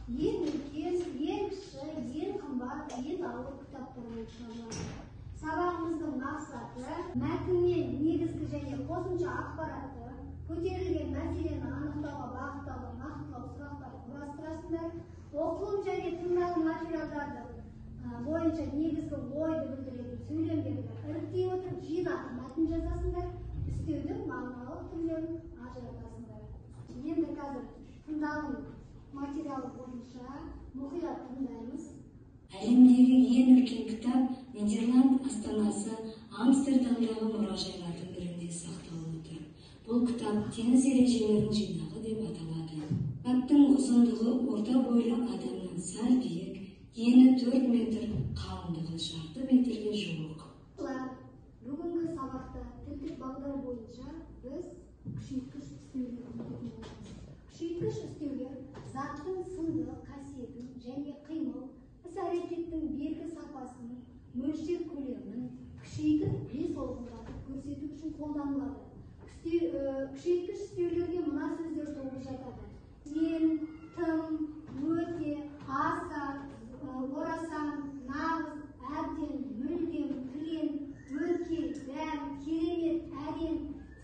ең үлкен, ең кіші, ең қымбат, ең ауыр кітаптар болып табылады. Сабағымыздың мақсаты мәтіннен негізгі және қосымша ақпаратты, көтерілген мәселені анықтауға бағытталған нақтылау сұрақтар құрастырасыңдар. Оқылым және тыңдалым материалдарды бойынша негізгі ойды білдіретін сөйлемдерді іріктей отырып жинақ мәтін жазасыңдар. Үстеудің мағыналық түрлерін ажыратасыңдар. Енді қазір тыңдалым материалы бойынша мұқият тыңдаймыз. Әлемдегі ең үлкен кітап Нидерланд астанасы Амстердамдағы мұражайлардың бірінде сақталып отыр. Бұл кітап теңіз ережелерінің жинағы деп аталады. Кітаптың ұзындығы орта бойлы адамнан сәл биік, ені 4 метр, қалыңдығы жарты метрге жуық. Бүгінгі сабақта тілдік бағдар бойынша біз күшейткіш үстеулерін оқимыз. Күшейткіш үстеулер заттың сынды қасиетін және қимыл, іс-әрекеттің белгі сапасын, мөлшер көлемін күшейтіп бес олқылдатып көрсету үшін қолданылады. Күшейткіш үстеулерге мына сөздер тобы жатады: ен, тым, өте, аса, орасан, нағыз, әбден, мүлдем, кілең, өрке, дәм, керемет, әрең,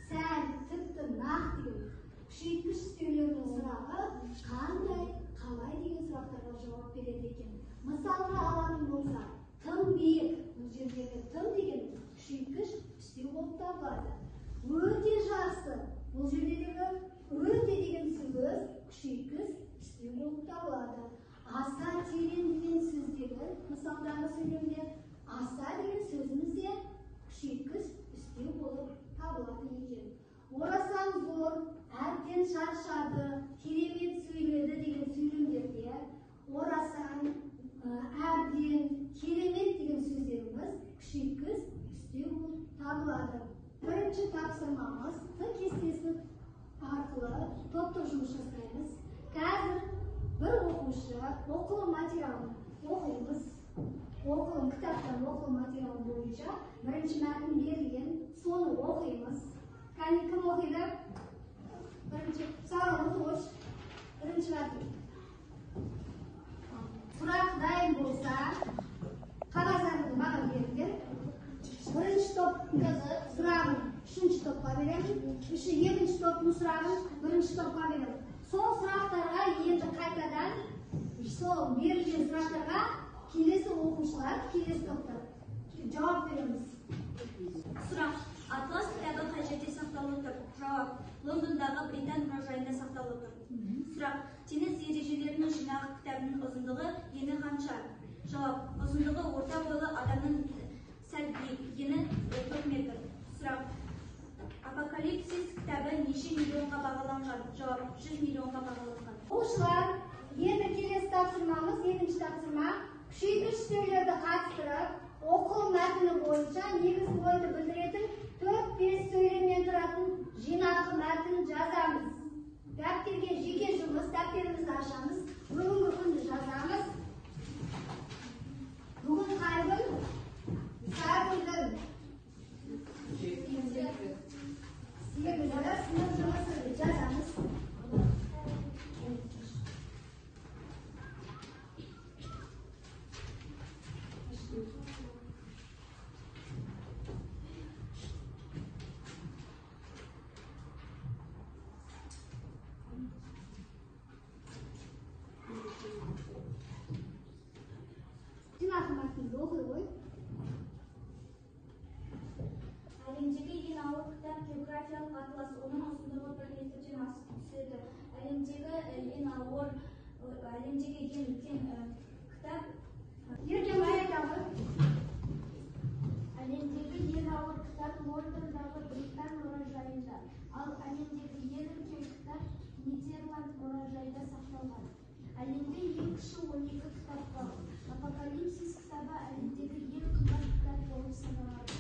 сәл, тіпті, нақ деген күшейткіш үстеулердің сұрағы қандай, қалай деген сұрақтарға жауап береді екен. Мысалға алатын болса, тым биік, бұл жердегі тым деген күшейткіш үстеу болып табылады. Өте жақсы, бұл жердегі өте деген сөз күшейткіш үстеу болып табылады. Аса терең деген сөздегі мысалдағы сөйлемде аса деген сөзімізде күшейткіш үстеу болып табылады екен. Орасан зор, әбден шаршады, керемет сөйледі деген сөйлемдерде орасан, әбден, керемет деген сөздеріміз күшейткіш үстеу болып табылады. Бірінші тапсырмамыз Т кестесі арқылы топтық жұмыс жасаймыз. Қазір бір оқушы оқылым материалын оқимыз. Оқылым кітаптан оқылым материалы бойынша бірінші мәтін берілген, соны оқимыз. Кәне кім оқиды? Бірінші саған оқығыш. Бірінші мәтін. Сұрақ дайын болса, қағаздарыңды маған беріңдер. Бірінші топтың сұрағын үшінші топқа беремін. Екінші топтың сұрағын бірінші топқа беремін. Сол сұрақтарға енді қайтадан сол берілген сұрақтарға келесі оқушылар, келесі топтар жауап береміз. Сұрақ: Атлас кітабы қай жерде сақталып отыр? Жауап: Лондондағы Британ мұражайында сақталып отыр. Сұрақ: Теңіз ережелерінің жинағы кітабының ұзындығы ені қанша? Жауап: Ұзындығы орта бойлы адамның сәл биік, ені 4 метр. Сұрақ: Апокалипсис кітабы неше миллионға бағаланған? Жауап: 100 миллионға бағаланған. Оқушылар, енді келесі тапсырмамыз, екінші тапсырма. Күшейткіш үстеулерді қатыстырып, оқылым мәтіні бойынша негізгі ойды білдіретін 4-5 сөйлемнен тұратын жинақы мәтін жазамыз. Дәптерге жеке жұмыс, дәптерімізді ашамыз. Бүгінгі күнді жазамыз. Бүгін қай күн? Сәрбілдің. Сегізі сынып жұмысы жазамыз. Жинақы мәтінді оқи ғой. Әлемдегі ең ауыр кітап географиялық атлас, оның ұзындығы 1 метрден асып түседі. Әлемдегі ең үлкен кітап Еркем айтады. Әлемдегі ең ауыр кітап Лондондағы Британ мұражайында, ал әлемдегі ең үлкен кітап Нидерланд мұражайында сақталған. Әлемде ең кіші 12 кітап бар. Апокалипсис кітабы әлемдегі ең қымбат кітап болып саналады.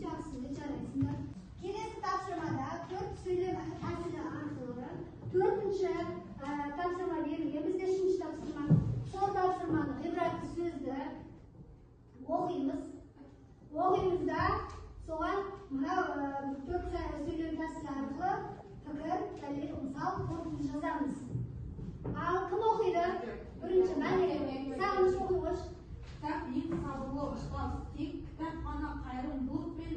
Жақсы, жарайсыңдар. Келесі тапсырмада 4 сөйлем тәсілі арқылы 4-ші тапсырма берілген. Бізде 3-ші тапсырма. Сол тапсырманы ғибратты сөзді оқимыз. Оқимызда соған мына 4 сөйлем тәсілі арқылы пікір, дәлел, мысал, қорытынды жазамыз. Ал кім оқиды? Birinchi Mariya, sağolmuş o'qish. Kitap eng sabırlı ustoz. Tek kitap qana qayrımdылық пен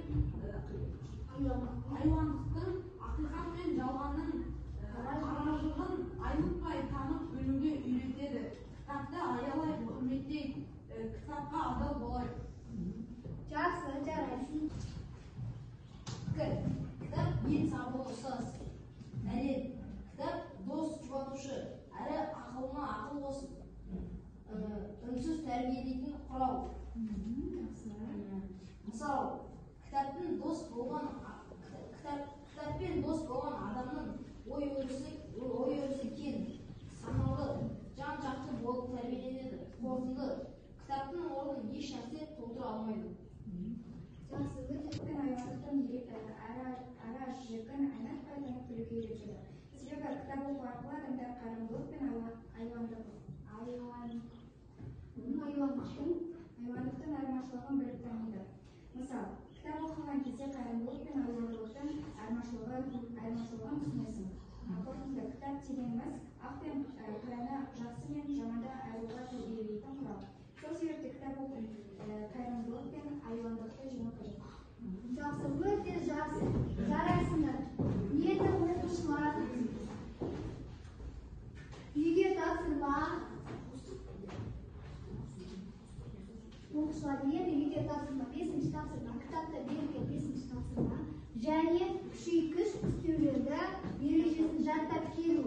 айуандықтың, ақиқат пен жалғанның аражылығын айнытпай танып білуге үйретеді. Кітапты аялай құрметтей, кітапқа адал болайық. Жақсы, жарайсың. Kitap ең sabırlı ustoz. Дәлел. Kitap дос жұбатушы, әрі ақылына ақыл қосып, үнсіз тәрбиелейтін құрал. Мысалы, кітаппен дос болған адамның ой өрісі кең, саналы, жан жақты болып тәрбиеленеді. Қорытынды, кітаптың орнын еш нәрсе толтыра алмайды. Жақсы, өте айуандықтың ара жігін айнақ байланып білуге үйретеді. Себебі кітап оқу арқылы адамдар қайырымдылық пен айуандықтың айырмашылығын біліп таниды. Мысалы, кітап оқыған кезде қайырымдылық пен айуандылықтың айырмашылығын түсінесің. Қорытынды, кітап дегеніміз ақ пен қараны, жақсы мен жаманды айыруға тәрбиелейтін құрал. Сол себепті кітап оқу қайырымдылық пен айуандылықты жеңу қажет. Жақсы, өте жақсы. Жарайсыңдар. Енді оқушылар үйге тапсырма. Оқушылар енді үйге тапсырма. 5-ші тапсырма. Кітапта берілген 5-ші тапсырма. Және күшейткіш істеулерді ережесін жаттап келу.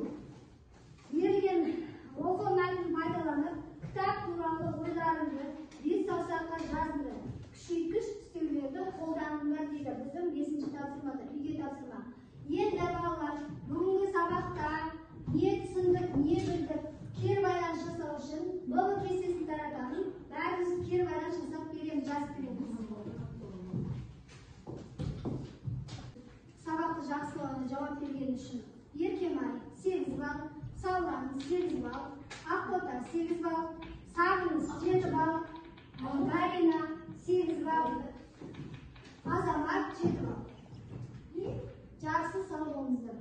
Берілген оқу мәтінін пайдаланып, кітап туралы ойларыңды бес саусаққа жазыңдар. Күшейткіш істеулерді қолданыңдар дейді біздің 5-ші тапсырмада, үйге тапсырма. Енді балалар, бүгінгі сабақта не түсіндік, не білдік, кері байланыс жасау үшін бұл кестесін таратамын. Бәріміз кері байланыс жасап береміз, жазып береміз. Сабақты жақсы жауап берген үшін Еркемай 8 балл, Сауран 8 балл, Ақбота 8 балл, Сағыныз 7 балл, Марина 8 балл, Азамат 7 балл. Жақсы, сау болыңыздар.